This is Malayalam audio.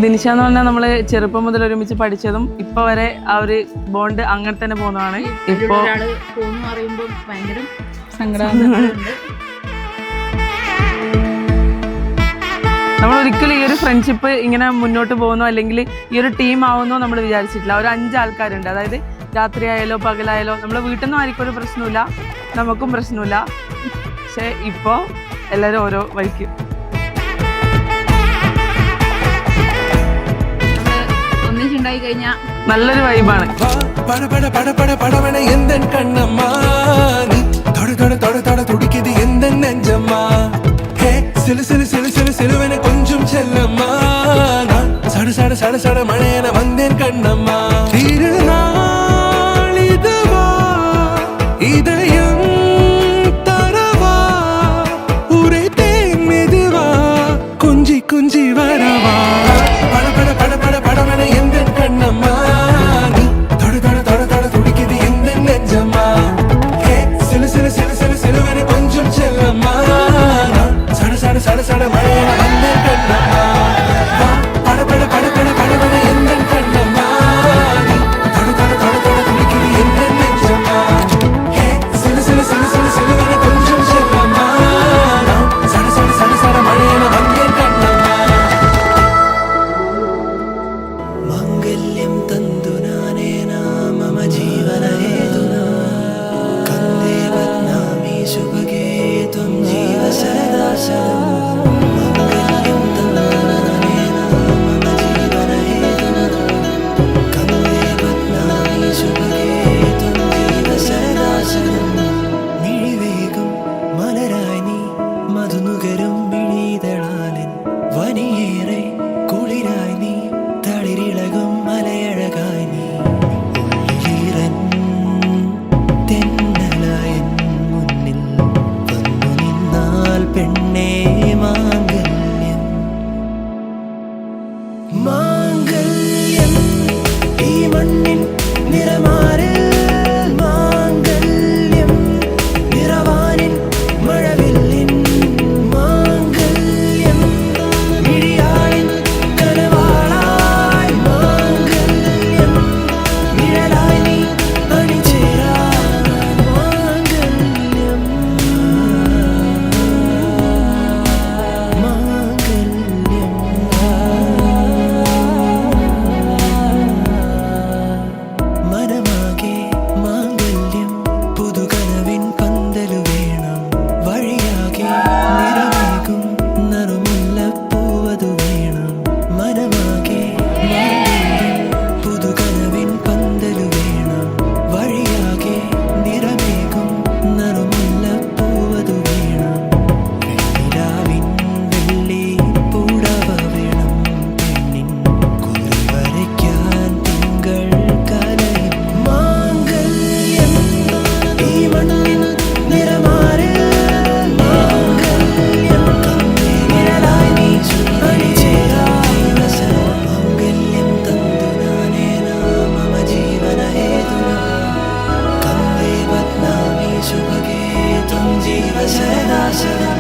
ദിനിഷ എന്ന് പറഞ്ഞാൽ നമ്മള് ചെറുപ്പം മുതൽ ഒരുമിച്ച് പഠിച്ചതും ഇപ്പൊ വരെ ആ ഒരു ബോണ്ട് അങ്ങനെ തന്നെ പോകുന്നതാണ്. ഇപ്പൊ നമ്മൾ ഒരിക്കലും ഈ ഒരു ഫ്രണ്ട്ഷിപ്പ് ഇങ്ങനെ മുന്നോട്ട് പോകുന്നോ അല്ലെങ്കിൽ ഈ ഒരു ടീം ആവുന്നോ നമ്മൾ വിചാരിച്ചിട്ടില്ല. ഒരു 5 ആൾക്കാരുണ്ട്, അതായത് രാത്രിയായാലോ പകലായാലോ നമ്മളെ വീട്ടിൽ നിന്നും ആർക്കും ഒരു പ്രശ്നമില്ല, നമുക്കും പ്രശ്നമില്ല. പക്ഷെ ഇപ്പോ എല്ലാരും ഓരോ വഴിക്ക്. ഒന്നിച്ചുണ്ടായി കഴിഞ്ഞാ നല്ലൊരു വൈബാണ്. கொஞ்சம் செல்லம்மா சட சட சட சட மழையன வந்தேன் கண்ணம்மா திருநாள் இதுவா இதயம் தரவா உரைத்தேன் மெதுவா கொஞ்சி கொஞ்சி வரவா பட பட பட பட படவன எந்த கண்ணம்மா நீ தொட தொட தொட தொட துடிக்குது எந்த நெஞ்சம்மா சிலு சிலு சிலு சிலு சிலுவன கொஞ்சம் செல்லம்மா சட சட சட சட மழையன வந்தேன் கண்ணம்மா பட பட பட பட படவன எந்த கண்ணம்மா நீ தொட தொட தொட தொட துடிக்குது எந்த நெஞ்சம்மா சிலு சிலு சிலு சிலு சிலுவன கொஞ்சம் செல்லம்மா சட சட சட சட மழையன வந்தேன் கண்ணம்மா மங்கல்யம் தந்து நானே மம ஜீவன ஹேதுனா கந்தே பத்னாமி சுபகே त्वं जीव सदा सदा मङ्गल्यं तन्नाने मम जीवन हेतुना कन्दे बध्नामि शुभगे त्वं जीव सदा सदा मिഴിവേഗം മലരായി നീ മധുനുകരും മിഴിതളാലിൻ വനിയേറെ കുളിരായി നീ തളിരിളകും മലയഴകായി നീ ഉള്ളിലീറൻ തെന്നലായി മുന്നിൽ വന്നു നിന്നാൽ പെണ്ണേ മാംഗല്യം മാംഗല്യം ഈ മണ്ണിൻ നിറമാറിൽ മാംഗല്യം നിറവാനിൻ മഴവില്ലിൻ മാംഗല്യം മിഴിയാളിൻ കനവാളായി മാംഗല്യം നിഴലായി നീ അണിചേരാൻ മാംഗല്യം മനമാകെ മാംഗല്യം പുതുകനവിൻ പന്തലു വേണം വഴിയാകെ നിറമേകും നറുമുല്ലപ്പൂവതു വേണം മനമാകെ മാംഗല്യം പുതുകനവിൻ പന്തലു വേണം വഴിയാകെ നിറമേകും നറുമുല്ലപ്പൂവതു വേണം വെണ്ണിലാവിൻ വെള്ളി പൂടവ വേണം പെണ്ണിൻ കുറി വരയ്ക്കാൻ തിങ്കൾ കലയും മാംഗല്യം ഈ മണ്ണിൻ നിറമാറിൽ മാംഗല്യം നിഴലായി നീ അണിചേരായി മാംഗല്യം തന്തു നാനേ മമ ജീവന ഹേതുനാ കന്ദേ ബധ്നാമി ശുഭഗേ ത്വം ജീവ സദാ സദാ